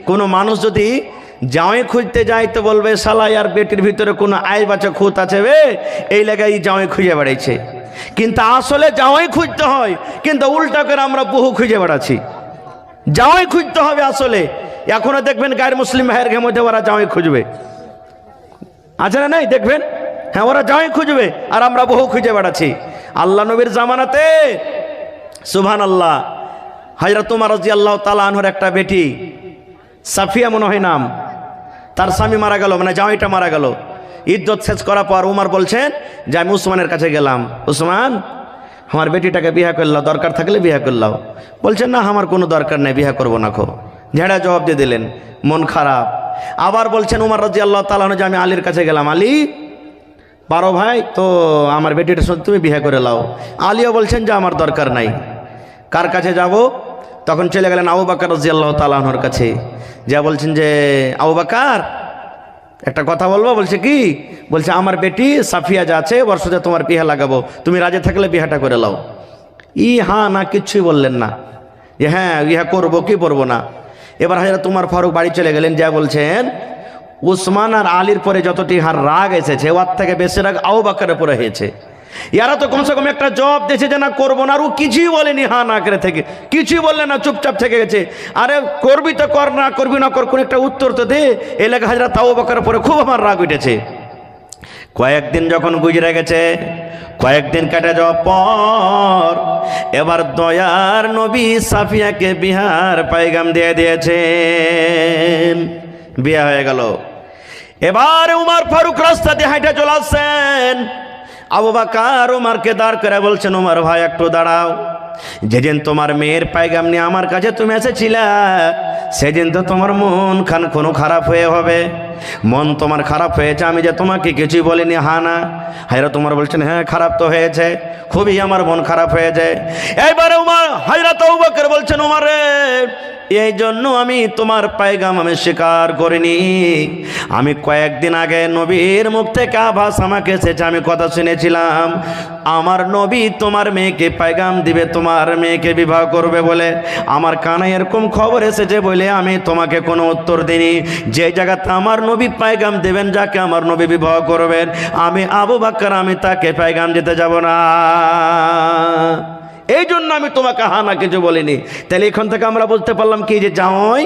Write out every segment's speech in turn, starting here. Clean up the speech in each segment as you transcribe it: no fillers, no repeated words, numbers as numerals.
কোনো মানুষ যদি জামাই খুঁজতে যায় তো বলবে শালা আর বেটির ভিতরে কোনো আয় বাচ্চা খুঁত আছে বে, এই লাগাই জামাই খুঁজে বেড়াইছে। কিন্তু আসলে জামাই খুঁজতে হয়, কিন্তু উল্টা করে আমরা বহু খুঁজে বেড়াচ্ছি। জামাই খুঁজতে হবে আসলে। এখনো দেখবেন গায়ের মুসলিম ভাইয়ের ঘের মধ্যে ওরা জামাই খুঁজবে, আছে না নাই? দেখবেন, হ্যাঁ, ওরা জামাই খুঁজবে আর আমরা বহু খুঁজে বেড়াচ্ছি। আল্লাহ নবীর জামানাতে সুবহানাল্লাহ হযরত ওমর রাদিয়াল্লাহু তাআলা আনহুর একটা বেটি সাফিয়া মনে হয় নাম, তার স্বামী মারা গেল, মানে জামাইটা মারা গেল। ইদ্যত শেষ করার পর উমর বলছেন যে আমি উসমানের কাছে গেলাম, উসমান আমার বেটিটাকে বিয়ে করলাও, দরকার থাকলে বিয়ে করলাও। বলছেন না আমার কোনো দরকার নেই, বিয়ে করবো না। খো ঝেড়া জবাব দিয়ে দিলেন, মন খারাপ। আবার বলছেন উমর রাদিয়াল্লাহু তাআলা আনহু যে আমি আলীর কাছে গেলাম, আলী পারো ভাই তো আমার বেটিটার সাথে তুমি বিয়ে করে লাও। আলীও বলছেন যে আমার দরকার নাই। কার কাছে যাব? তখন চলে গেলেন আবু বকর রাদিয়াল্লাহু তাআলা আনহুর কাছে। যা বলছেন যে আবু বকর একটা কথা বলবো। বলছে কি? বলছে আমার বেটি সাফিয়া যা আছে ওর সাথে তোমার বিয়ে লাগাবো, তুমি রাজি থাকলে বিয়েটা করে লাও। হ্যাঁ না কিছুই বললেন না, যে হ্যাঁ ইহা করবো কি করবো না। এবার হযরত উমর ফারুক বাড়ি চলে গেলেন, যা বলছেন উসমান আর আলীর পরে যতটি হার রাগ এসেছে ওর থেকে বেশি রাগ আবু বকরের পরে হয়েছে। এরা তো কমসে কম একটা জবাব দিয়েছে যে না করবো না, আর ও কিছুই বলেনি, হ্যাঁ না করে থেকে কিছুই বললেন না, চুপচাপ থেকে গেছে। আরে করবি তো কর, না করবি না কর, কোন একটা উত্তর তো দে। এই লাগে হযরত আবু বকরের পরে খুব আমার রাগ উঠেছে। কয়েকদিন যখন গুজরে গেছে, কয়েকদিন কেটে যাওয়ার পর এবার দয়ার নবী সাফিয়াকে বিহার পায়গাম দিয়ে দিয়েছেন, বিয়ে হয়ে গেল। এবার উমর ফারুক রাস্তা দিয়ে হাঁটে চলে আসছেন। আবু বকর উমরকে দাঁড় করে বলছেন, উমর ভাই একটু দাঁড়াও, যেদিন তোমার মেয়ের পায়গাম নিয়ে আমার কাছে তুমি এসেছিলে সেদিন তো তোমার মন খান কোনো খারাপ হয়ে হবে, মন তোমার খারাপ হয়েছে, আমি যে তোমাকে কিছুই বলিনি, হ্যাঁ না? হযরত উমর বলছেন হ্যাঁ খারাপ তো হয়েছে, খুবই আমার মন খারাপ হয়েছে। এইবারে উমর হযরত আবু বকর বলছেন উমরে এই জন্য আমি তোমার পায়গাম আমি স্বীকার করিনি। আমি কয়েকদিন আগে নবীর মুখ থেকে আভাস আমাকে এসেছে, আমি কথা শুনেছিলাম আমার নবী তোমার মেয়েকে পায়গাম দিবে, তোমার মেয়েকে বিবাহ করবে বলে আমার কানে এরকম খবর এসেছে বলে আমি তোমাকে কোনো উত্তর দিইনি। যে জায়গাতে আমার নবী পায়গাম দেবেন, যাকে আমার নবী বিবাহ করবেন, আমি আবু বকর আমি তাকে পায়গাম দিতে যাব না, এই জন্য আমি তোমাকে হানা কিছু বলিনি। তাহলে এখান থেকে আমরা বলতে পারলাম কি যে জামাই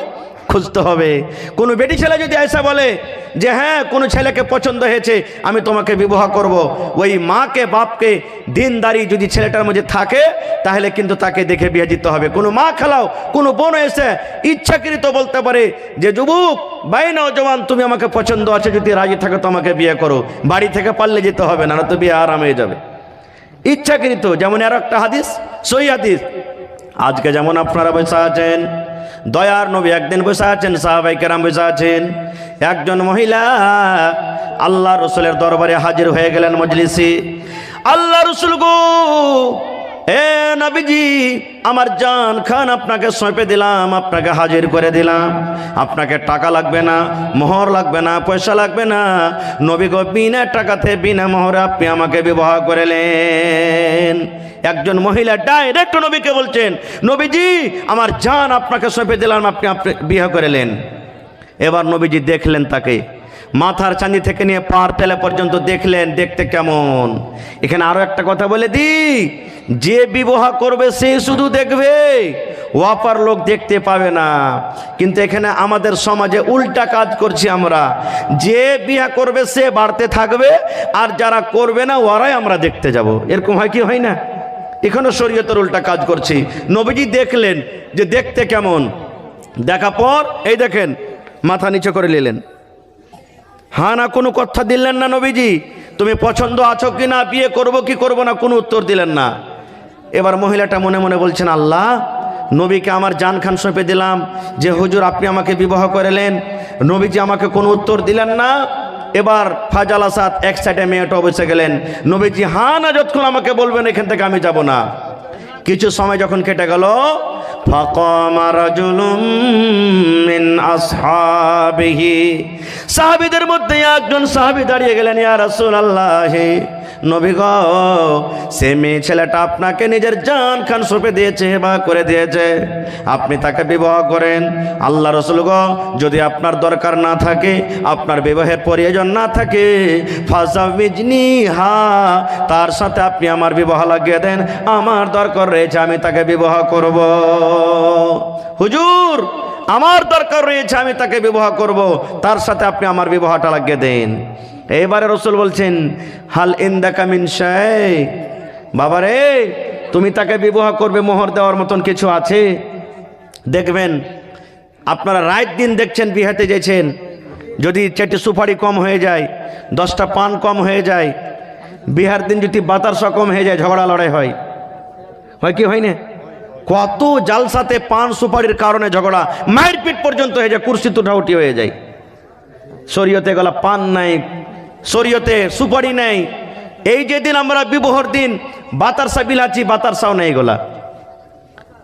খুঁজতে হবে। কোনো বেটি ছেলে যদি এসে বলে যে হ্যাঁ কোনো ছেলেকে পছন্দ হয়েছে আমি তোমাকে বিবাহ করব, ওই মাকে বাপকে দিনদারি যদি ছেলেটার মধ্যে থাকে তাহলে কিন্তু তাকে দেখে বিয়ে দিতে হবে। কোনো মা খেলাও কোনো বোন এসে ইচ্ছাকৃত বলতে পারে যে যুবক ভাই নওজওয়ান তুমি আমাকে পছন্দ আছে, যদি রাজি থাকো তো আমাকে বিয়ে করো, বাড়ি থেকে পারলে যেতে হবে না, তো বিয়ে আরাম হয়ে যাবে। ইচ্ছাকৃত, যেমন আর একটা হাদিস সহি হাদিস, আজকে যেমন আপনারা বসে আছেন, দয়ার নবী একদিন বসে আছেন, সাহাবায়ে কেরাম বসে আছেন, একজন মহিলা আল্লাহ রসুলের দরবারে হাজির হয়ে গেলেন মজলিসে। আল্লাহ রসুল গো এ নবীজি আমার জান খান আপনাকে সঁপে দিলাম, আপনাকে হাজির করে দিলাম, আপনাকে টাকা লাগবে না, মোহর লাগবে না, পয়সা লাগবে না, নবী গো বিনা টাকাতে বিনা মোহরে আপনি আমাকে বিবাহ করলেন। একজন মহিলা ডাইরেক্ট নবীকে বলছেন নবীজি আমার জান আপনাকে সঁপে দিলাম, আপনি বিয়ে করলেন। এবার নবীজি দেখলেন তাকে, মাথার চাঁদি থেকে নিয়ে পার তেলে পর্যন্ত দেখলেন, দেখতে কেমন। এখানে আরো একটা কথা বলে দি, যে বিবাহ করবে সে শুধু দেখবে, ওয়াপার লোক দেখতে পাবে না। কিন্তু এখানে আমাদের সমাজে উল্টা কাজ করছি আমরা, যে বিয়ে করবে সে বাড়তে থাকবে আর যারা করবে না ওরাই আমরা দেখতে যাব। এরকম হয় কি হয় না? এখানে শরীয়তের উল্টা কাজ করছি। নবীজি দেখলেন যে দেখতে কেমন, দেখা পর এই দেখেন মাথা নিচে করে নিলেন, হ্যাঁ না কোনো কথা দিলেন না নবীজি, তুমি পছন্দ আছো কি না, বিয়ে করবো কি করবো না, কোনো উত্তর দিলেন না। এবার মহিলাটা মনে মনে বলছেন আল্লাহ নবীকে আমার জান খান সঁপে দিলাম যে হুজুর আপনি আমাকে বিবাহ করলেন, নবীজি আমাকে কোনো উত্তর দিলেন না। এবার ফাজাল আসাদ এক সাইডে মেয়েটা বসে গেলেন, নবীজি হ্যাঁ না যতক্ষণ আমাকে বলবেন এখান থেকে আমি যাব না। কিছু সময় যখন কেটে গেল, ফাকামা রাজুলুম মিন আসহাবিহি, সাহাবীদের মধ্যে একজন সাহাবী দাঁড়িয়ে গেলেন, ইয়া রাসূলুল্লাহ নবী গো, সে মেয়ে ছেলেটা আপনাকে নিজের জান খান সঁপে দিয়েছে বা করে দিয়েছে, আপনি তাকে বিবাহ করেন। আল্লাহ রসুল গো, যদি আপনার দরকার না থাকে, আপনার বিবাহের প্রয়োজন না থাকে, ফাজাবিজনি হা, তার সাথে আপনি আমার বিবাহ লাগিয়ে দেন, আমার দরকার রয়েছে, আমি তাকে বিবাহ করব। হুজুর, আমার দরকার রয়েছে, আমি তাকে বিবাহ করব, তার সাথে আপনি আমার বিবাহটা লাগিয়ে দেন। এবারে রসুল বলছেন, হাল ইনদাকা মিন শাই, বাবারে তুমি তাকে বিবাহ করবে, মোহর দেওয়ার মতন কিছু আছে? দেখবেন আপনারা রাত দিন দেখছেন, বিহাতে যেছেন, যদি 4টি সুপারি কম হয়ে যায়, 10টা পান কম হয়ে যায়, বিহার দিন যদি বাতাসা কম হয়ে যায়, ঝগড়া লড়াই হয়, হয় কি হয় না? কত জালসাতে পান সুপারির কারণে ঝগড়া, মারপিট পর্যন্ত হয়ে যায়, কুরসি তুঠাউটি হয়ে যায়। শরীয়তে গলা পান নাই, শরীয়তে সুপারি নাই। এই যেদিন আমরা বিবাহর দিন বাতাসা বিলাচ্ছি, বাতাসাও নেই, গোলা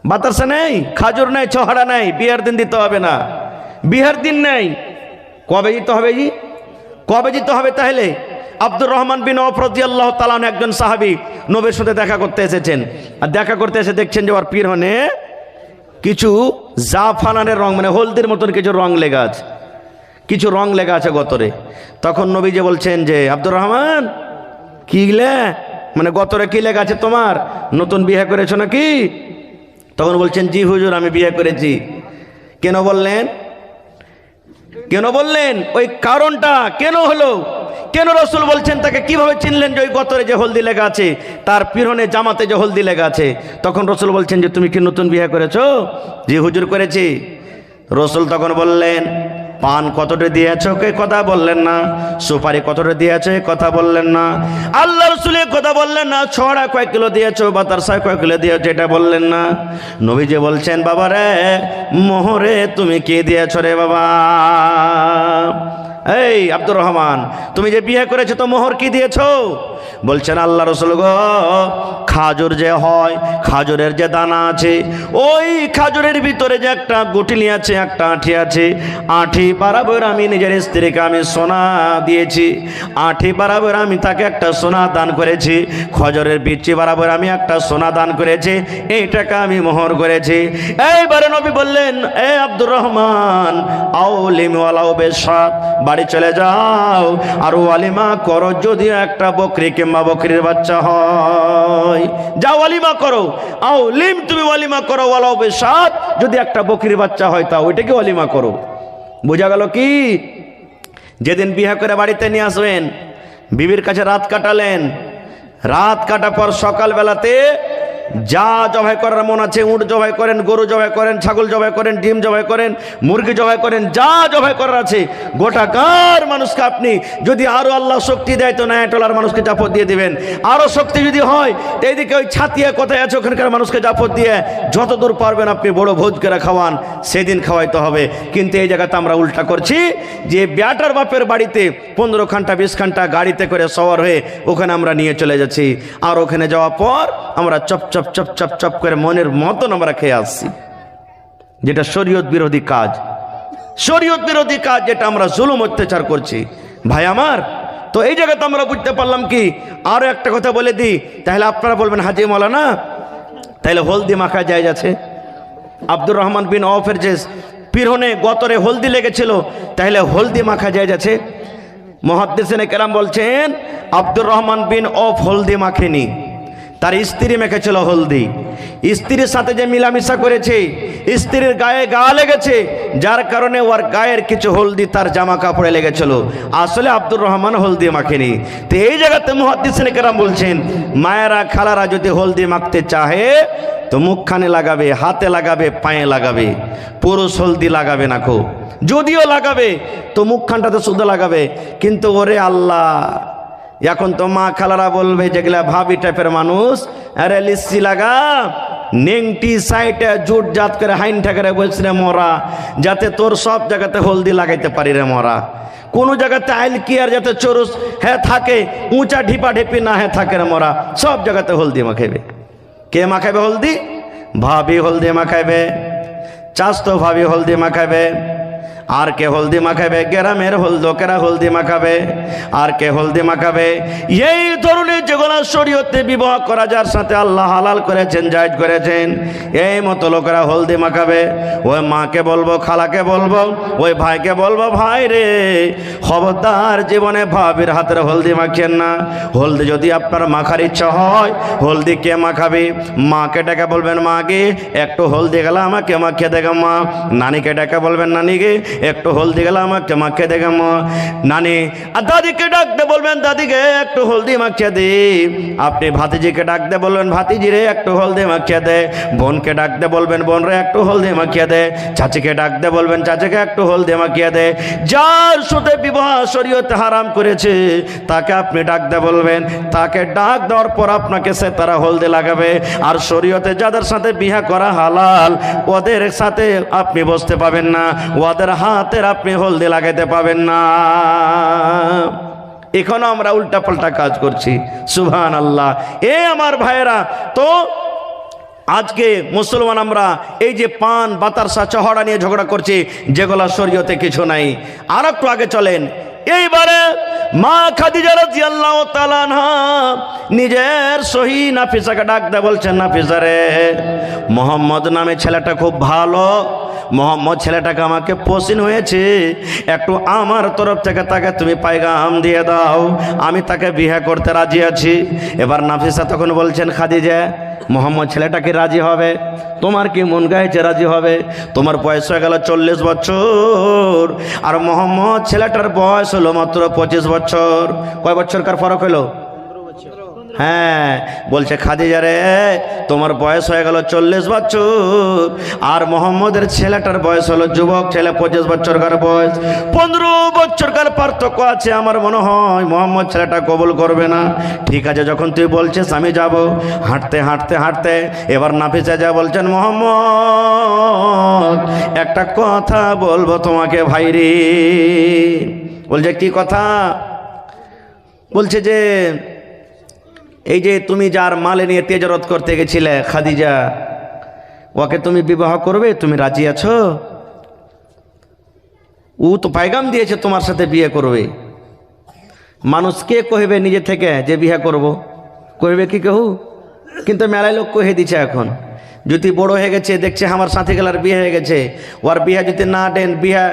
বাতাসা নেই, খাজুর নেই, ছহাড়া নেই, বিয়ের দিন দিতে হবে না। বিয়ের দিন নেই, কবে দিতে হবে? জি কবে দিতে হবে? তাহলে আব্দুর রহমান বিন আওফ রাদিয়াল্লাহু তাআলা একজন সাহাবী নবীর সাথে দেখা করতে এসেছেন, আর দেখা করতে এসে দেখছেন যে ওর পিরহনে কিছু জাফরানের রং, মানে হলদির মতন কিছু রং লেগে আছে, কিছু রং লেগে আছে গতরে। তখন নবী যে বলছেন যে, আব্দুর রহমান কি গিলে, মানে গতরে কি লেগে আছে তোমার, নতুন বিয়ে করেছো নাকি? তখন বলছেন, জি হুজুর, আমি বিয়ে করেছি। কেন বললেন? কেন বললেন? ওই কারণটা কেন হলো, কেন রসুল বলছেন, তাকে কিভাবে চিনলেন যে ওই গতরে যে হলদি লেগে আছে, তার পিরনে জামাতে যে হলদি লেগে আছে? তখন রসুল বলছেন যে, তুমি কি নতুন বিয়ে করেছো? জি হুজুর, করেছি। রসুল তখন বললেন, পান কতটা দিয়েছো, কে কথা বললেন না। সুপারি কতটা দিয়েছো, কথা বললেন না। আল্লাহ রসুল কথা বললেন না। ছড়া কয়েক কিলো দিয়েছো, বাতাসা কয়েক কিলো দিয়েছো, এটা বললেন না। নবীজি বলছেন, বাবা রে, মোহরে তুমি কি দিয়েছো রে বাবা? এই আব্দুর রহমান, তুমি যে বিয়ে করেছো তো মোহর কি দিয়েছো? বলছেন, আল্লাহ রসুল গো, খাজুর যে হয়, খাজুরের যে দানা আছে, ওই খাজুরের ভিতরে যে একটা গুটিলি আছে, একটা আঁঠি আছে, আঁঠি বরাবর আমি নিজের স্ত্রীকে আমি সোনা দিয়েছি, আঁঠি বরাবর আমি তাকে একটা সোনা দান করেছি, খজরের বিচি বরাবর আমি একটা সোনা দান করেছি, এই টাকা আমি মোহর করেছি। এইবারে নবী বললেন, এ আব্দুর রহমান, আউলিম ওয়ালাউ বিশাত, বাড়ি চলে যাও আর ওয়ালিমা করো, যদি একটা বকরি কিংবা বকরির বাচ্চা হয়, যাও ওয়ালিমা করো। আউলিম, তুমি ওয়ালিমা করো, ওয়ালাউ বিশাত, যদি একটা বকরির বাচ্চা হয় তা ওইটাকে ওয়ালিমা করো। বোঝা গেল কি? যেদিন বিয়ে করে বাড়িতে নিয়ে আসবেন, বিবির কাছে রাত কাটালেন, রাত কাটার পর সকালবেলাতে যা জবাই করার মন আছে, উট জবাই করেন, গরু জবাই করেন, ছাগল জবাই করেন, ডিম জবাই করেন, মুরগি জবাই করেন, যা জবাই করার আছে গোটাকার মানুষকে আপনি, যদি আরো আল্লাহ শক্তি দেয় তো নায়াটলার মানুষকে জাপত দিয়ে দিবেন। আরো শক্তি যদি হয় তো এইদিকে ওই ছাতিয়া কোথায় আছে ওখানকার মানুষকে জাপত দিয়ে যতদূর পারবেন আপনি বড় ভোজ করে খাওয়ান, সেদিন খাওয়াইতে হবে। কিন্তু এই জায়গাতে আমরা উল্টা করছি, যে বেটার বাপের বাড়িতে 15 ঘন্টা 20 ঘন্টা গাড়িতে করে সওয়ার হয়ে ওখানে আমরা নিয়ে চলে যাচ্ছি, আর ওখানে যাওয়ার পর আমরা chop chop chop chop chop করে মনের মতন আমরা খেয়ে আসছি, যেটা শরীয়ত বিরোধী কাজ, শরীয়ত বিরোধী কাজ, যেটা আমরা জুলুম অত্যাচার করছি। ভাই আমার, তো এই জায়গাতে আমরা বুঝতে পারলাম কি, আরো একটা কথা বলে দিই, তাহলে আপনারা বলবেন, হাজি মৌলানা তাহলে হলদি মাখা জায়েজ আছে? আব্দুর রহমান বিন আওফের যে পিরহনে গতরে হলদি লেগেছিল, তাহলে হলদি মাখা জায়েজ আছে? মুহাদ্দিসিনে কেরাম বলছেন, আব্দুর রহমান বিন আওফ হলদি মাখেনি, তার স্ত্রী মেখেছিল হলদি। স্ত্রীর সাথে যে মিলামিশা করেছে, স্ত্রীর গায়ে গা লেগেছে, যার কারণে ওর গায়ের কিছু হলদি তার জামা কাপড়ে লেগেছিল। আসলে আব্দুর রহমান হলদি মাখেনি। তো এই জায়গাতে মুহাদ্দিসিনে কেরাম বলছেন, মায়েরা খালারা যদি হলদি মাখতে চাহে তো মুখখানে লাগাবে, হাতে লাগাবে, পায়ে লাগাবে, পুরুষ হলদি লাগাবে না। কো যদিও লাগাবে তো মুখখানটাতে শুধু লাগাবে। কিন্তু ওরে আল্লাহ, এখন তো মা খালারা বলবে, যেগুলা ভাবি টাইপের মানুষ, আরে লিচ্ছি লাগা, নেংটি সাইটে জুট জাত করে হাইন ঠাকারে বলছি রে মরা, যাতে তোর সব জায়গাতে হলদি লাগাইতে পারি রে মরা। কোনো জায়গাতে আইল কি আর যাতে চরুস হ্যাঁ থাকে, উঁচা ঢিপা ঢিপি না হ্যাঁ থাকে রে মরা, সব জায়গাতে হলদি মাখাইবে। কে মাখাইবে হলদি? ভাবি হলদি মাখাইবে, চাস্তো ভাবি হলদি মাখাইবে। আর কে হলদি মাখাবে? গ্রামের লোকেরা হলদি মাখাবে। আর কে হলদি মাখাবে? এই ধরনের যেগুলো শরীয়তে বিবাহ করা যার সাথে আল্লাহ হালাল করেছেন, জায়েজ করেছেন, এই মতো লোকেরা হলদি মাখাবে। ওই মাকে বলবো, খালাকে বলবো, ওই ভাইকে বলবো, ভাই রে খবরদার জীবনে ভাবির হাতের হলদি মাখিয়েন না। হলদি যদি আপনার মাখার ইচ্ছা হয়, হলদি কে মাখাবে? মাকে ডেকে বলবেন, মাকে একটু হলদি গেলে আমাকে মাখিয়ে দেখে মা। নানিকে ডেকে বলবেন, নানিকে একটু হলদি গেলে আমাকে মাখিয়ে দেখে মা। নানি আর দাদিকে ডাকতে বলবেন, দাদিকে একটু হলদি মাখিয়ে দে। আপনি ভাতিজিকে ডাকতে বলবেন, ভাতিজিরে একটু হলদি মাখিয়ে দে। বোনকে ডাকতে বলবেন, বোন রে একটু হলদি মাখিয়ে দে। চাচিকে ডাকতে বলবেন, চাচিকে একটু হলদি মাখিয়ে দে। যার সাথে বিবাহ শরীয়তে হারাম করেছে তাকে আপনি ডাকতে বলবেন, তাকে ডাক দেওয়ার পর আপনাকে সে তারা হলদি লাগাবে। আর শরীয়তে যাদের সাথে বিবাহ করা হালাল ওদের সাথে আপনি বসতে পাবেন না, ওদের হাতের আপনি হলদি লাগাইতে পাবেন না। এখনো আমরা উল্টা পাল্টা কাজ করছি। সুবহানাল্লাহ। এ আমার ভাইয়েরা, তো আজকে মুসলমান আমরা এই যে পান বাতাসা চহড়া নিয়ে ঝগড়া করছি, যেগুলো শরীয়তে কিছু নাই। আর একটু আগে চলেন। এইবারে মা খাদিজা রাদিয়াল্লাহু তাআলা আনহা নিজের সহি নাফিসাকে ডাকতে বলছেন, নাফিসা রে, মোহাম্মদ নামে ছেলেটা খুব ভালো, মোহাম্মদ ছেলেটাকে আমাকে পছন্দ হয়েছে, একটু আমার তরফ থেকে তাকে তুমি পায়গাম দিয়ে দাও, আমি তাকে বিয়ে করতে রাজি আছি। এবার নাফিসা তখন বলছেন, খাদিজা মোহাম্মদ ছেলেটাকে রাজি হবে? তোমার কি মন গাইছে রাজি হবে? তোমার বয়স হয়ে গেল 40 বছর, আর মোহাম্মদ ছেলেটার বয়স হলো মাত্র 25 বছর। কয় বছরকার ফরক হলো? হ্যাঁ, বলছে খাদিজা রে, তোমার বয়স হয়ে গেল 40 বছর, আর মোহাম্মদের ছেলেটার বয়স হলো যুবক ছেলে, 25 বছরকার বয়স, 15 বছরকার পার্থক্য আছে। আমার মনে হয় মোহাম্মদ ছেলেটা কবুল করবে না। ঠিক আছে, যখন তুই বলছিস আমি যাব। হাঁটতে হাঁটতে হাঁটতে এবার নাফিসা যা বলছেন, মোহাম্মদ একটা কথা বলবো তোমাকে ভাইরে। বলছে কি কথা? বলছে যে এই যে তুমি যার মালে নিয়ে তেজরত করতে গেছিলে খাদিজা, ওকে তুমি বিবাহ করবে? তুমি রাজি আছো? ও তো পায়গাম দিয়েছে তোমার সাথে বিয়ে করবে। মানুষ কে কহিবে নিজে থেকে যে বিয়ে করব? কহিবে কি কেউ? কিন্তু মেলায় লোক কহে দিচ্ছে এখন। যদি বড় হয়ে গেছে, দেখছে আমার সাথে গেলার বিয়ে হয়ে গেছে, ওর বিয়ে যদি না দেন, বিয়ে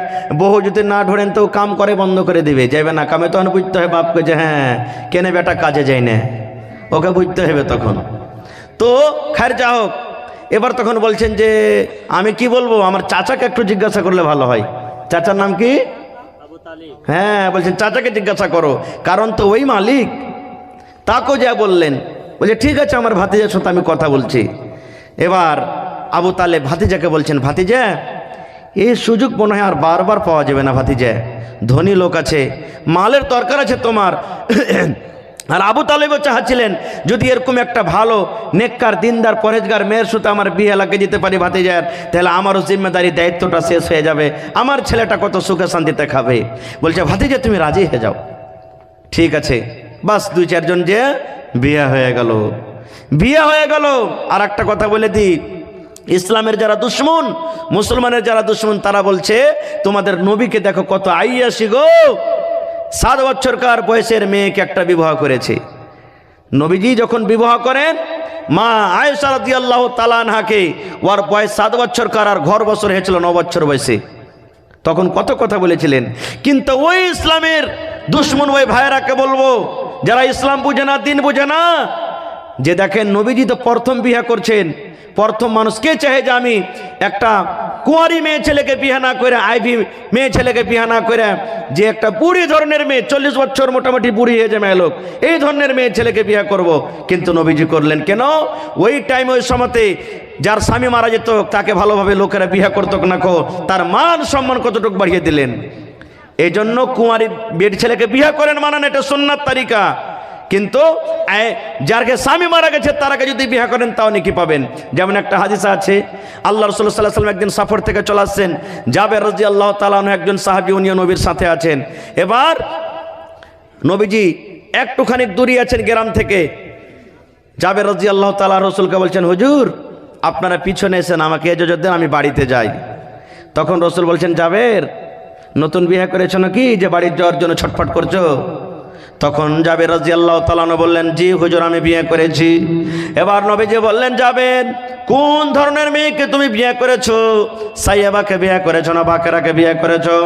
বহু যদি না ধরেন তো কাম করে বন্ধ করে দিবে, যাইবে না কামে। তখন বুঝতে হয় বাপকে যে হ্যাঁ কেনে বেটা কাজে যায় না, ওকে বুঝতে হবে তখন। তো খায়ের যা হোক, এবার তখন বলছেন যে আমি কি বলবো, আমার চাচাকে একটু জিজ্ঞাসা করলে ভালো হয়। চাচার নাম কি? হ্যাঁ, বলছেন চাচাকে জিজ্ঞাসা করো, কারণ তো ওই মালিক। তাকে যা বললেন, বলছে ঠিক আছে, আমার ভাতিজার সাথে আমি কথা বলছি। এবার আবু তালেব ভাতিজাকে বলছেন, ভাতিজা এই সুযোগ মনে হয় আর বারবার পাওয়া যাবে না। ভাতিজা ধনী লোক আছে, মালের দরকার আছে তোমার। আর আবু তালেবও চাচ্ছিলেন যদি এরকম একটা ভালো নেককার দিনদার পরেজগার মেয়ের সাথে আমার বিয়ে লাগিয়ে যেতে পারি ভাতিজার, তাহলে আমারও জিম্মেদারি দায়িত্বটা শেষ হয়ে যাবে, আমার ছেলেটা কত সুখে শান্তিতে খাবে। বলছে ভাতিজা তুমি রাজি হয়ে যাও। ঠিক আছে, বাস 2-4 জন যে বিয়ে হয়ে গেল, বিয়ে হয়ে গেল। আর একটা কথা বলে দিই, ইসলামের যারা দুশ্মন, মুসলমানের যারা দুশ্মন, তারা বলছে তোমাদের নবীকে দেখো কত আইয়াসি গো, 7 বছরকার বয়সের মেয়েকে একটা বিবাহ করেছে। নবীজি যখন বিবাহ করেন মা আয়েশা রাদিয়াল্লাহু তাআলা আনহাকে, ওর বয়স 7 বছরকার, আর ঘর বছর হয়েছিল 9 বছর বয়সে। তখন কত কথা বলেছিলেন। কিন্তু ওই ইসলামের দুশ্মন ওই ভাইয়েরাকে বলবো, যারা ইসলাম বুঝে না, দিন বুঝে না, যে দেখেন নবীজি তো প্রথম বিয়ে করছেন, প্রথম মানুষ কে চাহে যে আমি একটা কুঁয়ারি মেয়ে ছেলেকে বিয়ে না করে, আইভি মেয়ে ছেলেকে বিয়ে না করে, যে একটা বুড়ি ধরনের মেয়ে, 40 বছর মোটামুটি বুড়ি হয়ে যায় মেয়ে লোক, এই ধরনের মেয়ে ছেলেকে বিয়ে করব। কিন্তু নবীজি করলেন কেন? ওই টাইম ওই সময়তে যার স্বামী মারা যেত তাকে ভালোভাবে লোকেরা বিয়ে করতো না, তার মান সম্মান কতটুকু বাড়িয়ে দিলেন। এই জন্য কুঁয়ারি বেড ছেলেকে বিয়ে করেন মানান, এটা সুন্নাত তারিকা। কিন্তু যারকে স্বামী মারা গেছে তারাকে যদি বিয়ে করেন তাও নেকি পাবেন। যেমন একটা হাদিস আছে, আল্লাহ রাসূল সাল্লাল্লাহু আলাইহি ওয়াসাল্লাম একদিন সফর থেকে চলে আসছেন, জাবের রাদিয়াল্লাহু তাআলা আনহু একজন সাহাবী, উনিও নবীর সাথে আছেন। এবার নবীজি একটুখানি দূরে আছেন গ্রাম থেকে। জাবের রাদিয়াল্লাহু তাআলা রাসূলকে বলছেন, হুজুর আপনারা পিছনে এসেন, আমাকে ইজাজত দেন, আমি বাড়িতে যাই। তখন রাসূল বলছেন, জাবের নতুন বিয়ে করেছো নাকি যে বাড়ির যাওয়ার জন্য ছটফট করছো? তখন জাবের রাদিয়াল্লাহু তাআলা আনহু বললেন, জি হুজুর আমি বিয়ে করেছি। এবার নবীজি বললেন, জাবের কোন ধরনের মেয়েকে তুমি বিয়ে করেছো? সাইয়াবাকে বিয়ে করেছো না বাকেরাকে বিয়ে করেছো?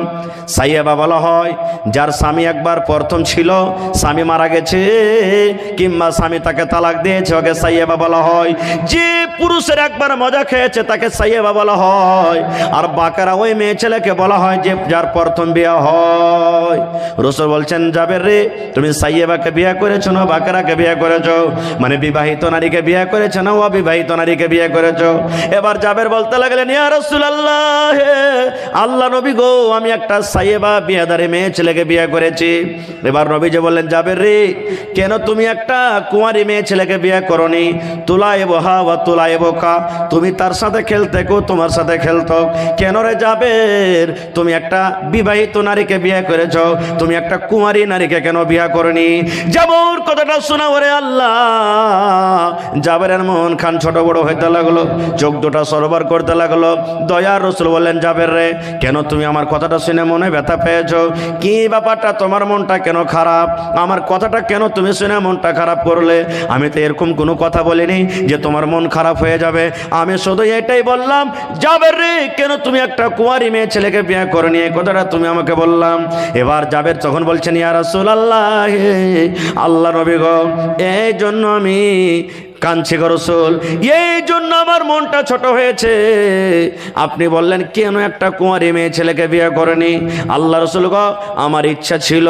সাইয়াবা বলা হয় যার স্বামী একবার প্রথম ছিল, স্বামী মারা গেছে কিংবা স্বামী তাকে তালাক দিয়েছে, ওকে সাইয়াবা বলা হয়। যে পুরুষের একবার মজা খেয়েছে তাকে সাইয়াবা বলা হয়। আর বাকেরা ওই মেয়ে ছেলেকে বলা হয় যে যার প্রথম বিয়ে হয়। রাসূল বলছেন, জাবের রে তুমি সাইয়াবাকে বিয়ে করেছো না বাকেরাকে বিয়ে করেছো? মানে বিবাহিত নারীকে বিয়ে করেছো না অবিবাহিত নারীকে বিয়ে করেছো? এবার জাবের বলতে লাগলেন, ইয়া রাসূলুল্লাহ, আল্লাহ নবী গো, আমি একটা সাইয়াবা বিয়াদারি মেয়ে ছেলেকে বিয়ে করেছি। এবার নবীজি বললেন, জাবের রে কেন তুমি একটা কুঁয়ারি মেয়ে ছেলেকে বিয়ে করনি? তুলাইবহা ওয়া তুলাইবকা, তুমি তার সাথে খেলতে কো তোমার সাথে খেলতো। কেন রে জাবের তুমি একটা বিবাহিত নারীকে বিয়ে করেছো, তুমি একটা কুঁয়ারি নারীকে কেন বিয়ে করনি? জাবর কথাটা শোনা ওরে আল্লাহ, জাবেরের মন খান ছোট বড় হইতে লাগলো, চোখ দুটা সরবার করতে লাগলো। দয়ার রাসূল বললেন, জাবের রে কেন তুমি আমার কথাটা শুনে মনে ব্যথা পেয়েছো? কি ব্যাপারটা, তোমার মনটা কেন খারাপ? আমার কথাটা কেন তুমি শুনে মনটা খারাপ করলে? আমি তো এরকম কোনো কথা বলিনি যে তোমার মন খারাপ হয়ে যাবে। আমি শুধু এটাই বললাম, জাবের রে কেন তুমি একটা কুঁয়ারি মেয়ে ছেলেকে বিয়ে করনি, এই কথাটা তুমি আমাকে বললাম। এবার জাবের তখন বলছেন, ইয়া রাসূলুল্লাহ, আল্লাহ নবী গো, এই জন্য আমি কাঁদছি গো রাসূল, এই জন্য আমার মনটা ছোট হয়েছে। আপনি বললেন কেন একটা কুঁয়ারি মেয়ে ছেলেকে বিয়ে করেনি? আল্লাহ রাসূল গো, আমার ইচ্ছা ছিল,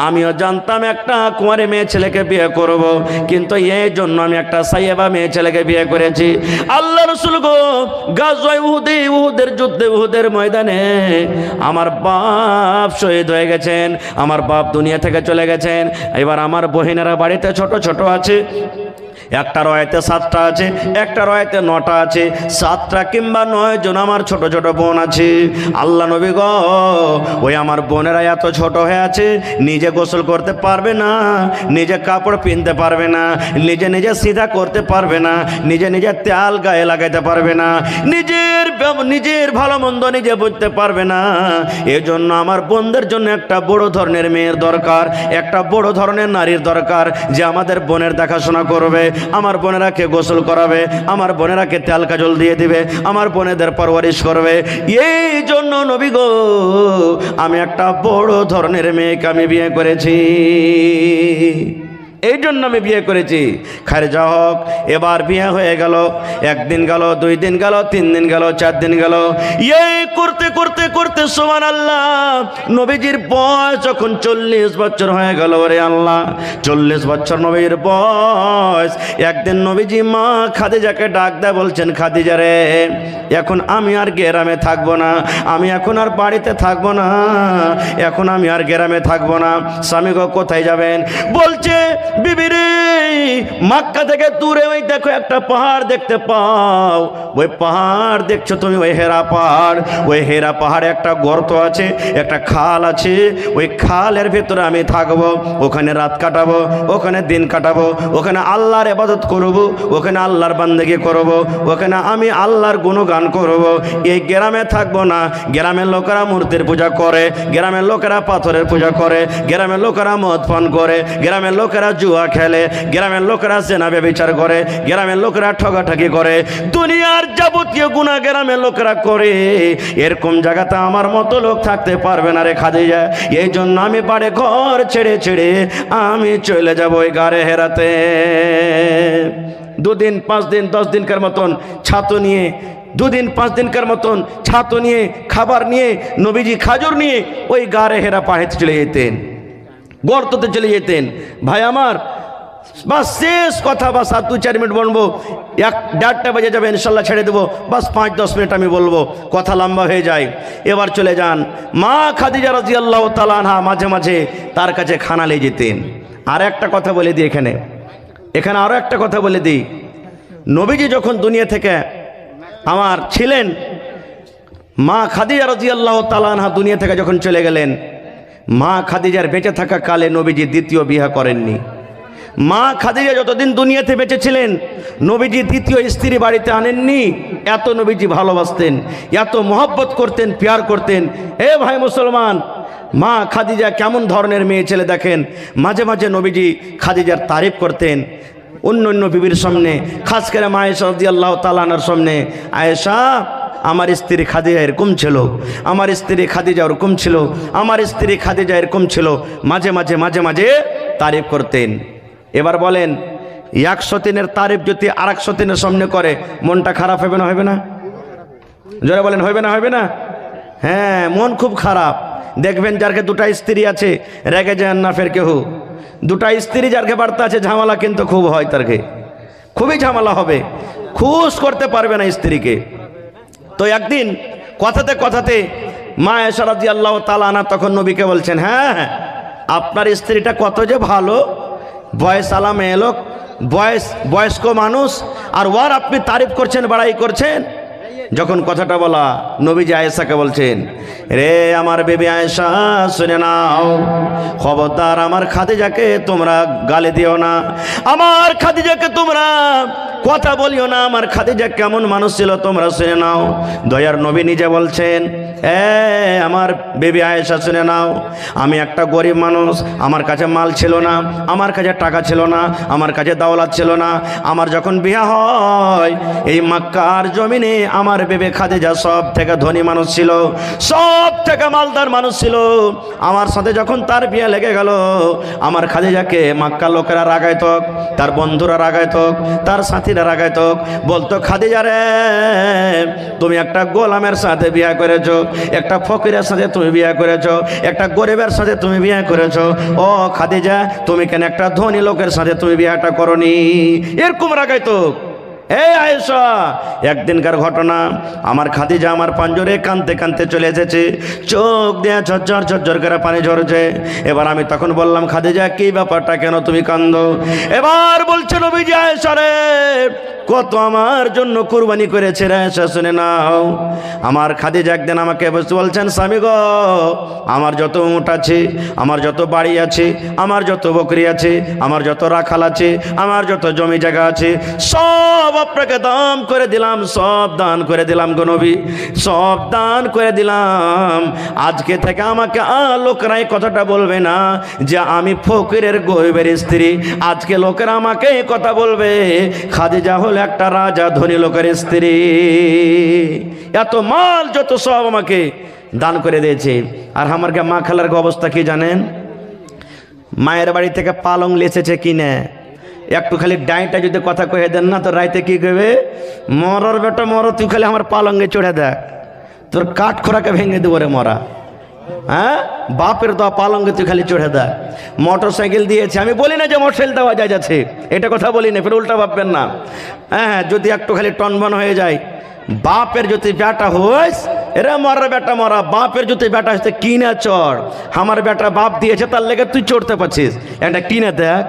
আমিও জানতাম একটা কুঁয়ারি মেয়ে ছেলেকে বিয়ে করব, কিন্তু এই জন্য আমি একটা সাইয়াবা মেয়ে ছেলেকে বিয়ে করেছি। আল্লাহ রাসূল গো, গাজওয়ায়ে উহুদে, উহুদের যুদ্ধে, উহুদের ময়দানে আমার বাপ শহীদ হয়ে গেছেন, আমার বাপ দুনিয়া থেকে চলে গেছেন। এবার আমার বহিনেরা বাড়িতে ছোট ছোট আছে, একটা রয়েতে 7টা আছে, একটা রয়েতে 9টা আছে, 7টা কিংবা 9 জন আমার ছোট ছোট বোন আছে। আল্লাহ নবী গো, ওই আমার বোনেরা এত ছোট হয়ে আছে, নিজে গোসল করতে পারবে না, নিজে কাপড় পিনতে পারবে না, নিজে নিজে সিধা করতে পারবে না, নিজে নিজে তেল গায়ে লাগাইতে পারবে না, নিজের ভালো মন্দ নিজে বুঝতে পারবে না। এজন্য আমার বোনদের জন্য একটা বড় ধরনের মেয়ের দরকার, একটা বড় ধরনের নারীর দরকার, যে আমাদের বোনের দেখাশোনা করবে, আমার বোনেরাকে গোসল করাবে, আমার বোনেরাকে তেল কাজল দিয়ে দিবে, আমার বোনেদের পরওয়ারিশ করবে। এই জন্য নবী গো, আমি একটা বড় ধরনের মেয়েকে আমি বিয়ে করেছি, এই জন্য আমি বিয়ে করেছি। খারে যা হোক, এবার বিয়ে হয়ে গেল, 1 দিন গেল, 2 দিন গেল, 3 দিন গেল, 4 দিন গেল। এই করতে করতে করতে সুবহানাল্লাহ, নবীজির বয়স যখন 40 বছর হয়ে গেল, ওরে আল্লাহ, 40 বছর নবীর বয়স। একদিন নবীজি মা খাদিজাকে ডাক দেয়, বলছেন, খাদিজা রে, এখন আমি আর গ্রামে থাকবো না, আমি এখন আর বাড়িতে থাকবো না, এখন আমি আর গ্রামে থাকবো না। স্বামী গো কোথায় যাবেন? বলছে, বিবি রে, মক্কা থেকে দূরে ওই দেখো একটা পাহাড় দেখতে পাও, ওই পাহাড় দেখছো তুমি, ওই হেরা পাহাড়, ওই হেরা পাহাড়ে একটা গর্ত আছে, একটা খাল আছে, ওই খালের ভেতরে আমি থাকবো, ওখানে রাত কাটাবো, ওখানে দিন কাটাবো, ওখানে আল্লাহর ইবাদত করব, ওখানে আল্লাহর বান্দেগি করব, ওখানে আমি আল্লাহর গুণগান করব। এই গ্রামে থাকবো না। গ্রামের লোকেরা মূর্তির পূজা করে, গ্রামের লোকেরা পাথরের পূজা করে, গ্রামের লোকেরা মদ পান করে, গ্রামের লোকেরা জুয়া খেলে, গ্রামের লোকেরা জেনা ব্যভিচার করে, গ্রামের লোকেরা ঠগাঠকি করে, দুনিয়ার যাবতীয় গুনাহ গ্রামের লোকেরা করে। এরকম জায়গাতে আমার মতো লোক থাকতে পারবে না রে খাদিজা। এই জন্য আমি বাড়ি ঘর ছেড়ে ছেড়ে আমি চলে যাব ওই গাড়ে হেরাতে। 2 দিন 5 দিন 10 দিনকার মতন ছাতো নিয়ে, 2 দিন 5 দিনকার মতন ছাতো নিয়ে, খাবার নিয়ে, নবীজি খাজুর নিয়ে ওই গাড়ে হেরা পাহাড়ে চলে যেতেন, গর্ততে চলে যেতেন। ভাই আমার, বাস শেষ কথা, বাস আর 2-4 মিনিট বলবো, 1-1:30 বাজে যাবে, ইনশাল্লাহ ছেড়ে দেবো, বাস 5-10 মিনিট আমি বলবো, কথা লম্বা হয়ে যায়। এবার চলে যান, মা খাদিজা রাদিয়াল্লাহু তাআলা আনহা মাঝে মাঝে তার কাছে খানা নিয়ে যেতেন। আর একটা কথা বলে দিই, এখানে আরও একটা কথা বলে দিই, নবীজি যখন দুনিয়া থেকে আমার ছিলেন, মা খাদিজা রাদিয়াল্লাহু তাআলা আনহা দুনিয়া থেকে যখন চলে গেলেন, মা খাদিজার বেঁচে থাকা কালে নবীজি দ্বিতীয় বিয়ে করেননি। মা খাদিজা যতদিন দুনিয়াতে বেঁচে ছিলেন নবীজি দ্বিতীয় স্ত্রী বাড়িতে আনেননি। এত নবীজি ভালোবাসতেন, এত মহব্বত করতেন, প্যার করতেন। এ ভাই মুসলমান, মা খাদিজা কেমন ধরনের মেয়ে ছেলে দেখেন। মাঝে মাঝে নবীজি খাদিজার তারিফ করতেন অন্য অন্য বিবির সামনে, খাস করে মা আয়েশা রাদিয়াল্লাহু তাআলা আনহার সামনে। আয়েশা, আমার স্ত্রী খাদিজা এরকম ছিল, আমার স্ত্রী খাদিজা ওরকম ছিল, আমার স্ত্রী খাদিজা এরকম ছিল। মাঝে মাঝে মাঝে মাঝে তারিফ করতেন। এবার বলেন, 100 দিনের তারিফ যদি 100 দিনের সামনে করে মনটা খারাপ হবে না? হবে না? জোরে বলেন, হবে না? হবে না? হ্যাঁ, মন খুব খারাপ। দেখবেন যারকে দুটা স্ত্রী আছে রেগে যান না ফের কেউ। দুটা স্ত্রী যারকে বাড়তে আছে ঝামেলা কিন্তু খুব হয়, তারকে খুবই ঝামেলা হবে, খুশ করতে পারবে না স্ত্রীকে। তো একদিন কথাতে কথাতে মা আয়েশা রাদিয়াল্লাহু তাআলা আনহা তখন নবীকে বলছেন, হ্যাঁ আপনার স্ত্রীটা কত যে ভালো, বয়স আলা মেয়ে লোক, বয়স্ক মানুষ, আর ওর আপনি তারিফ করছেন, বাড়াই করছেন। যখন কথাটা বলা, নবীজি আয়েশাকে বলছেন, রে আমার বেবি আয়েশা, শুনে নাও, খবরদার আমার খাদিজাকে তোমরা গালি দিও না, আমার খাদিজাকে তোমরা কথা বলিও না। আমার খাদিজা কেমন মানুষ ছিল তোমরা শুনে নাও। দয়ার নবী নিজে বলছেন, আমার বেবি আয়েশা শুনে নাও, আমি একটা গরিব মানুষ, আমার কাছে মাল ছিল না, আমার কাছে টাকা ছিল না, আমার কাছে দৌলত ছিল না। আমার যখন বিয়ে হয় এই মক্কার জমিনে আমার বেবি খাদিজা সব থেকে ধনী মানুষ ছিল, সব থেকে মালদার মানুষ ছিল। আমার সাথে যখন তার বিয়ে লেগে গেল, আমার খাদিজাকে মক্কার লোকেরা রাগাইত, তার বন্ধুরা রাগাইত, তার সাথীরা রাগাইত, বলতো, খাদিজা রে তুমি একটা গোলামের সাথে বিয়ে করেছো, একটা ফকিরের সাথে তুমি বিয়ে করেছো, একটা গরিবের সাথে তুমি বিয়ে করেছো। ও খাদিজা, তুমি কেন একটা ধনী লোকের সাথে তুমি বিয়েটা করনি? এরকম রাগাইতো। এই আয়েশা, একদিনকার ঘটনা, আমার খাদিজা আমার পাঞ্জরে কাঁদতে কাঁদতে চলে এসেছে, চোখ দিয়ে ঝরঝর ঝরঝর করে পানি ঝরছে। এবার আমি তখন বললাম, খাদিজা কি ব্যাপারটা, কেন তুমি কাঁদো? এবার বলছে নবীজি, আয়েশা রে কত আমার জন্য কুরবানি করেছে রে আয়েশা, শুনে নাও। আমার খাদিজা একদিন আমাকে বলছেন, স্বামী গো, আমার যত উট আছে, আমার যত বাড়ি আছে, আমার যত বকরি আছে, আমার যত রাখাল আছে, আমার যত জমি জায়গা আছে, সব আপনাকে দান করে দিলাম, সব দান করে দিলাম গো নবী, সব দান করে দিলাম। আজকে থেকে আমাকে লোকেরাই কথাটা বলবে না যে আমি ফকিরের গরিবের স্ত্রী। আজকে লোকেরা আমাকে কথা বলবে খাদিজা হলো একটা রাজা ধনী লোকের স্ত্রী। এত মাল যত সব আমাকে দান করে দিয়েছে। আর আমার মা খালার অবস্থা কি জানেন? মায়ের বাড়ি থেকে পালং লেচেছে কিনে, একটু খালি ডাইটা যদি কথা কয়ে দেন না, তো রাইতে কি করবে, মরার বেটা মর, তুই খালি আমার পালঙ্গে চড়ে দেখ, তোর কাঠ খোরাকে ভেঙে দেবো রে মরা। হ্যাঁ, বাপের দেওয়া পালঙ্গে তুই খালি চড়ে দেখ। মোটর সাইকেল দিয়েছে, আমি বলি না যে মোটরসাইকেল দেওয়া যায় যাচ্ছে, এটা কথা বলি না, ফের উল্টা ভাববেন না। হ্যাঁ, যদি একটু খালি টনবন হয়ে যায়, বাপের যদি বেটা হইস, এরা মরার বেটা মরা, বাপের যদি বেটা হইতে কিনে চড়। আমার বেটা বাপ দিয়েছে, তার লেগে তুই চড়তে পারছিস, একটা কিনে দেখ।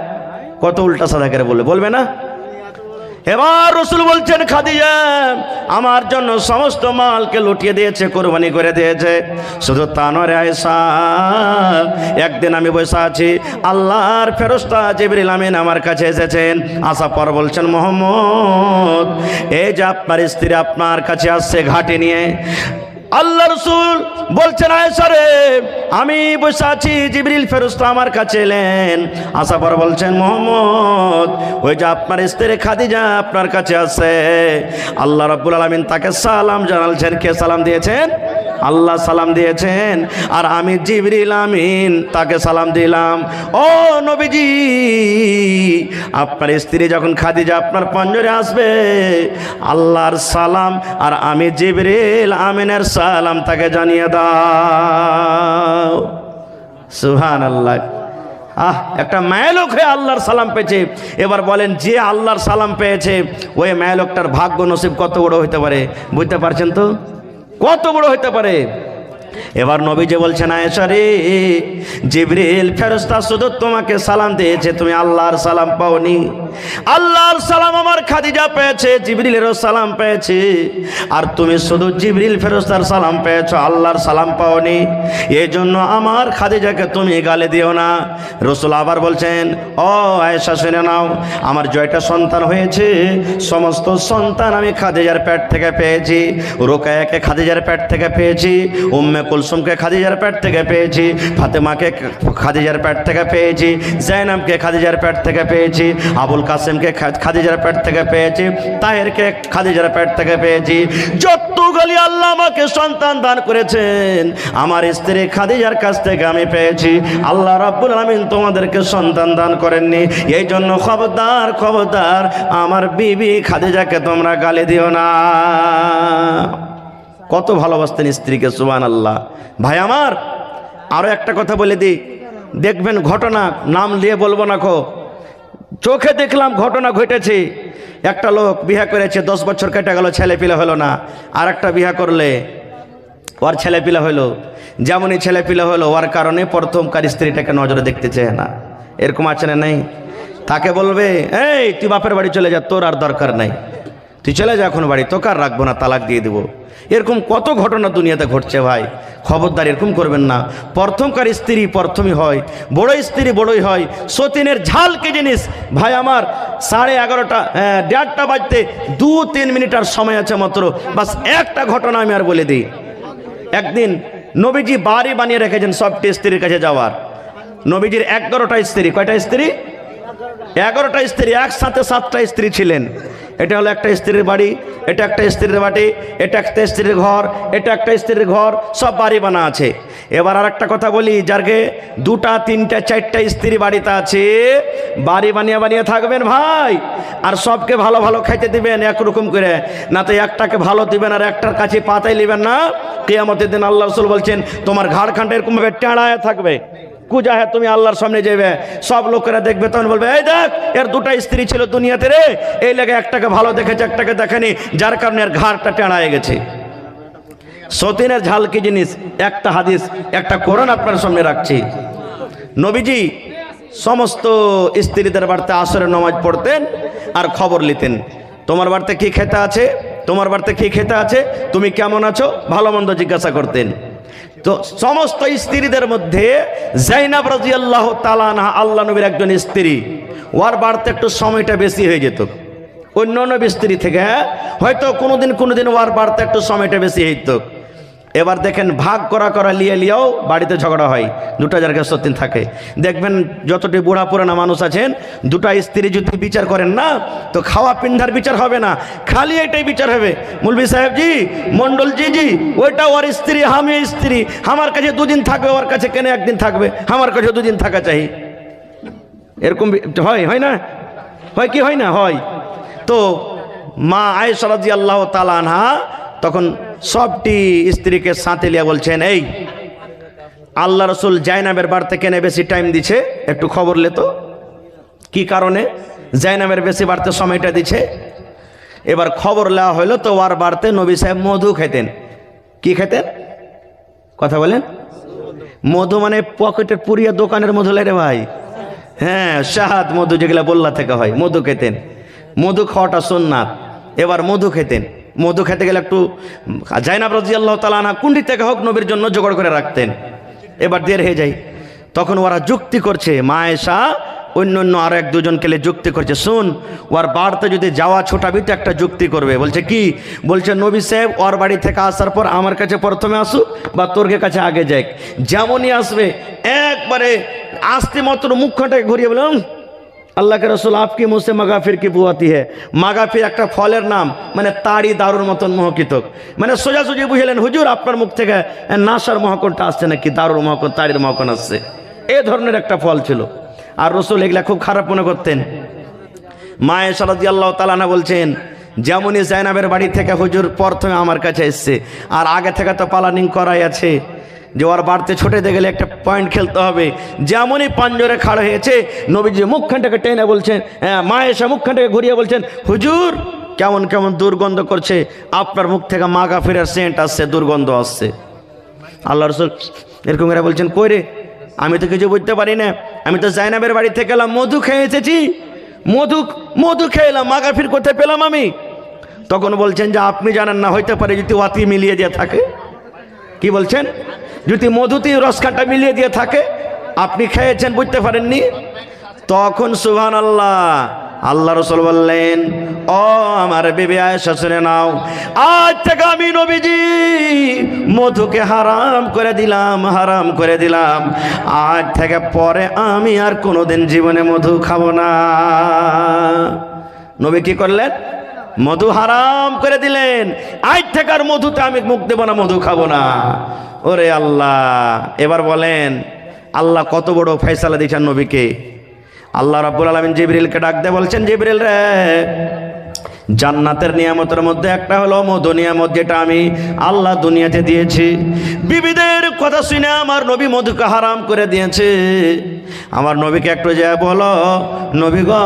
কত উল্টা সাদা করে বলবে না? এবার রাসূল বলছেন, খাদিজা আমার জন্য সমস্ত মালকে লুটিয়ে দিয়েছে, কোরবানি করে দিয়েছে। শুধু তা নয় আয়েশা, একদিন আমি বসে আছি, আল্লাহর ফেরেশতা জিবরিল আমিন আমার কাছে এসেছেন। আসার পর বলছেন, মুহাম্মদ, এই যে আপনার স্ত্রী আপনার কাছে আসছে ঘাটে নিয়ে। আল্লাহ রাসূল বলছেন, আয়েশা রে আমি বসে আছি, জিবরিল ফেরেশতা আমার কাছে এলেন। আসার পর বলছেন, মুহাম্মদ, ওই যে আপনার স্ত্রী খাদিজা আপনার কাছে আছে। আল্লাহ রাব্বুল আলামিন তাকে সালাম জানালছেন। কে সালাম দিয়েছেন? আল্লাহ সালাম দিয়েছেন, আর আমি জিবরিল আমিন তাকে সালাম দিলাম। ও নবীজি, আপনার স্ত্রী যখন খাদিজা আপনার পঞ্জরে আসবে, আল্লাহর সালাম আর আমি জিবরিল আমিনের সালাম তাকে জানিয়ে দাও। সুবহানাল্লাহ। একটা মায়ালোক হয়ে আল্লাহর সালাম পেয়েছে। এবার বলেন, যে আল্লাহর সালাম পেয়েছে ওই মায়ালোকটার ভাগ্য নসিব কত বড় হইতে পারে, বুঝতে পারছেন তো? কত বড় হইতে পারে। এবার নবীজি বলছেন, আয়েশা রে জিবরিল ফেরেশতা শুধু তোমাকে সালাম দিয়েছে, তুমি আল্লাহর সালাম পাওনি। আল্লাহর সালাম আমার খাদিজা পেয়েছে, জিবরিলেরও সালাম পেয়েছে, আর তুমি শুধু জিবরিল ফেরেশতার সালাম পেয়েছো, আল্লাহর সালাম পাওনি। এই জন্য আমার খাদিজাকে তুমি গালি দিও না। রাসূল আবার বলছেন, ও আয়েশা শুনে নাও, আমার জয়টা সন্তান হয়েছে, সমস্ত সন্তান আমি খাদিজার পেট থেকে পেয়েছি। রুকায়াকে খাদিজার পেট থেকে পেয়েছি, উম্মে কুলসুমকে খাদিজার পেট থেকে পেয়েছি, ফাতেমাকে খাদিজার পেট থেকে পেয়েছি, জাইনাবকে খাদিজার পেট থেকে পেয়েছি, আবুল কাসেমকে খাদিজার পেট থেকে পেয়েছি, তাহেরকে খাদিজার পেট থেকে পেয়েছি। যতগুলি আল্লাহ আমাকে সন্তান দান করেছেন আমার স্ত্রী খাদিজার কাছ থেকে আমি পেয়েছি। আল্লাহ রাব্বুল আলামিন তোমাদেরকে সন্তান দান করেননি। এই জন্য খবরদার খবরদার আমার বিবি খাদিজাকে তোমরা গালি দিও না। কত ভালোবাসতেন স্ত্রীকে, সুবহানাল্লাহ। ভাই আমার আরো একটা কথা বলে দিই, দেখবেন ঘটনা, নাম নিয়ে বলবো না, চোখে দেখলাম ঘটনা ঘটেছে। একটা লোক বিয়ে করেছে, 10 বছর কেটে গেল, ছেলে পিলে হলো না। আর একটা বিয়ে করলে ওর ছেলে পিলে হলো। যেমনই ছেলে পিলে হলো, ওর কারণে প্রথমকার স্ত্রীটাকে নজরে দেখতে চায় না। এরকম আছে না নেই? তাকে বলবে, এই তুই বাপের বাড়ি চলে যা, তোর আর দরকার নাই, তুই চলে যা এখন বাড়ি, তোকে আর রাখবো না, তালাক দিয়ে দেবো। এরকম কত ঘটনা দুনিয়াতে ঘটছে ভাই। খবরদার এরকম করবেন না। প্রথমকার স্ত্রী প্রথমই হয়, বড় স্ত্রী বড়ই হয়। সতীনের ঝাল কি জিনিস ভাই আমার, 11:30 1:30 বাজতে 2-3 মিনিট আর সময় আছে মাত্র। বাস একটা ঘটনা আমি আর বলে দিই। একদিন নবীজি বাড়ি বানিয়ে রেখেছেন সবটি স্ত্রীর কাছে যাওয়ার। নবীজির 11টা স্ত্রী, কয়টা স্ত্রী? 11টা স্ত্রী, একসাথে 7টা স্ত্রী ছিলেন। এটা হলো একটা স্ত্রীর বাড়ি, এটা একটা স্ত্রীর বাড়ি, এটা একটা স্ত্রীর ঘর, এটা একটা স্ত্রীর ঘর, সব বাড়ি বানা আছে। এবার আর একটা কথা বলি, যারকে 2টা 3টা 4টা স্ত্রী বাড়িতে আছে, বাড়ি বানিয়ে বানিয়ে থাকবেন ভাই, আর সবকে ভালো ভালো খাইতে দিবেন একরকম করে, না তো একটাকে ভালো দিবেন আর একটার কাছে পাতাই নেবেন না। কিয়ামতের দিন আল্লাহ রাসূল বলছেন, তোমার ঘাড়খানটা এরকমভাবে টেঁড়ায় থাকবে, কুজা হ্যাঁ তুমি আল্লাহর সামনে যাবে, সব লোকেরা দেখবে, তখন বলবে, এই দেখ এর 2টা স্ত্রী ছিল দুনিয়াতে রে, এই লেগে একটাকে ভালো দেখেছে একটাকে দেখেনি, যার কারণে এর ঘাড়টা টেঁড়ায় গেছে। সতীনের ঝাল কি জিনিস, একটা হাদিস, একটা কোরআন আপনার সামনে রাখছি। নবীজি সমস্ত স্ত্রীদের বাড়িতে আসরের নামাজ পড়তেন আর খবর নিতেন, তোমার বাড়িতে কি খেতে আছে, তোমার বাড়িতে কি খেতে আছে, তুমি কেমন আছো, ভালো মন্দ জিজ্ঞাসা করতেন। তো সমস্ত স্ত্রীদের মধ্যে জাইনাব রাদিয়াল্লাহু তাআলা আনহা আল্লাহ নবীর একজন স্ত্রী, ওর বাড়িতে একটু সময়টা বেশি হয়ে যেত অন্য অন্য স্ত্রী থেকে। হয়তো কোনোদিন ওর বাড়িতে একটু সময়টা বেশি হইত। এবার দেখেন ভাগ করা লিয়েও বাড়িতে ঝগড়া হয়, 2টা জায়গায় সতীন থাকে। দেখবেন যতটি বুড়া পুরানা মানুষ আছেন, 2টা স্ত্রী যদি বিচার করেন না, তো খাওয়া পিন্ধার বিচার হবে না, খালি এটাই বিচার হবে, মৌলভী সাহেব জি, মন্ডল জি, ওইটা ওর স্ত্রী, আমি স্ত্রী, আমার কাছে 2 দিন থাকবে, ওর কাছে কেন 1 দিন থাকবে, আমার কাছে 2 দিন থাকা চাই। এরকম হয় না? হয় কি হয় না? হয়। তো মা আয়েশা রাদিয়াল্লাহু তাআলা আনহা তখন সবটি স্ত্রীকে সাথে লিয়া বলছেন, এই আল্লাহ রাসূল জাইনাবের বাড়িতে কেন বেশি টাইম দিচ্ছে, একটু খবর লে তো, কি কারণে জাইনাবের বেশি বাড়তে সময়টা দিচ্ছে। এবার খবর নেওয়া হলো, তো ওর বাড়িতে নবী সাহেব মধু খেতেন। কি খেতেন? কথা বলেন। মধু মানে পকেটের পুরিয়া দোকানের মধু লে রে ভাই, হ্যাঁ, শাহাদ মধু যেগুলা বল্লা থেকে হয়, মধু খেতেন। মধু খাওয়াটা সুন্নাত। এবার মধু খেতেন, মধু খেতে গেলে একটু জাইনাব রাদিয়াল্লাহু তাআলা আনহা কুণ্ডি থেকে হোক নবীর জন্য জোগাড় করে রাখতেন। এবার দের হয়ে যায়, তখন ওরা যুক্তি করছে, মা আয়েশা অন্য আরো 1-2 কেলে যুক্তি করছে, শুন ওর বাড়িতে যদি যাওয়া ছোটাবি তো একটা যুক্তি করবে। বলছে কি? বলছে নবী সাহেব ওর বাড়ি থেকে আসার পর আমার কাছে প্রথমে আসুক বা তোর কাছে আগে যাক, যেমনই আসবে একবারে আস্তে মাত্র মুখটাকে ঘুরিয়ে বললাম, আল্লাহ কে রসুল আপকি মুসে মাগাফির কি বুয়াতি হে। মাগাফির একটা ফলের নাম, মানে তাড়ি দারুর মতন মহকিত, মানে সোজাসুজি বুঝলেন হুজুর আপনার মুখ থেকে নাসার মহকনটা আসছে নাকি দারুর মহকন, তাড়ির মহকন আসছে, এ ধরনের একটা ফল ছিল। আর রসুল এগুলা খুব খারাপ মনে করতেন। মা আয়েশা রাদিয়াল্লাহু তাআলা আনহা বলছেন, যেমনই জাইনাবের বাড়ি থেকে হুজুর প্রথমে আমার কাছে এসছে, আর আগে থেকে তো প্ল্যানিং করাই আছে যে ওর বাড়িতে ছুটে গেলে একটা পয়েন্ট খেলতে হবে। যেমনই পাঞ্জরে খাড়া হয়েছে, নবীজি মুখখানটাকে টেনে বলছেন, হ্যাঁ, মা আয়েশা মুখখানটাকে ঘুরিয়ে বলছেন, হুজুর কেমন কেমন দুর্গন্ধ করছে, আপনার মুখ থেকে মাগাফিরের সেন্ট আসছে, দুর্গন্ধ আসছে। আল্লাহ রাসূল এরকম করে বলছেন, কই রে, আমি তো কিছু বুঝতে পারি না, আমি তো জাইনাবের বাড়ি থেকে এলাম, মধু খেয়ে এসেছি, মধু মধু খেলাম, মাগাফির কোথায় পেলাম আমি? তখন বলছেন যে আপনি জানেন না, হইতে পারে যদি ওয়াতি মিলিয়ে দিয়ে থাকে। কি বলছেন? যদি মধুতে রসখানটা মিলিয়ে দিয়ে থাকে, আপনি খেয়েছেন, বুঝতে পারেননি। তখন সুবহানাল্লাহ, আল্লাহ রাসূল বললেন, ও আমার বিবি আয়েশা শুনে নাও, আজ থেকে আমি নবীজি মধুকে হারাম করে দিলাম, হারাম করে দিলাম। আজ থেকে পরে আমি আর কোনোদিন জীবনে মধু খাবো না। নবী কি করলেন? মধু হারাম করে দিলেন। আজ থেকে আর মধুতে আমি মুখ দেব না, মধু খাবো না। ওরে আল্লাহ! এবার বলেন আল্লাহ কত বড় ফয়সালা দিয়েছেন নবীকে। আল্লাহ রাব্বুল আলামিন জিবরিলকে ডাক দিয়ে বলছেন, জিবরিল রে, জান্নাতের নিয়ামতের মধ্যে একটা হলো মধু নিয়ামত, যেটা আমি আল্লাহ দুনিয়াতে দিয়েছি। বিবিদের কথা শুনে আমার নবী মধুকে হারাম করে দিয়েছে। আমার নবীকে একটু যা বলো, নবী গো,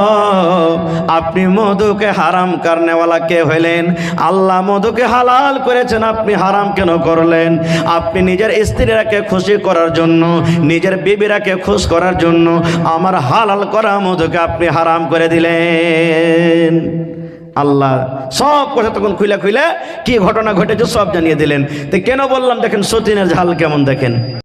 আপনি মধুকে হারাম করনেওয়ালা কে হইলেন? আল্লাহ মধুকে হালাল করেছেন, আপনি হারাম কেন করলেন? আপনি নিজের স্ত্রীরাকে খুশি করার জন্য, নিজের বিবিরাকে খুশ করার জন্য আমার হালাল করা মধুকে আপনি হারাম করে দিলেন। আল্লাহ সব কথা তখন খুলে খুলে কি ঘটনা ঘটেছে সব জানিয়ে দিলেন। তো কেন বললাম, দেখেন সতীনের ঝাল কেমন, দেখেন।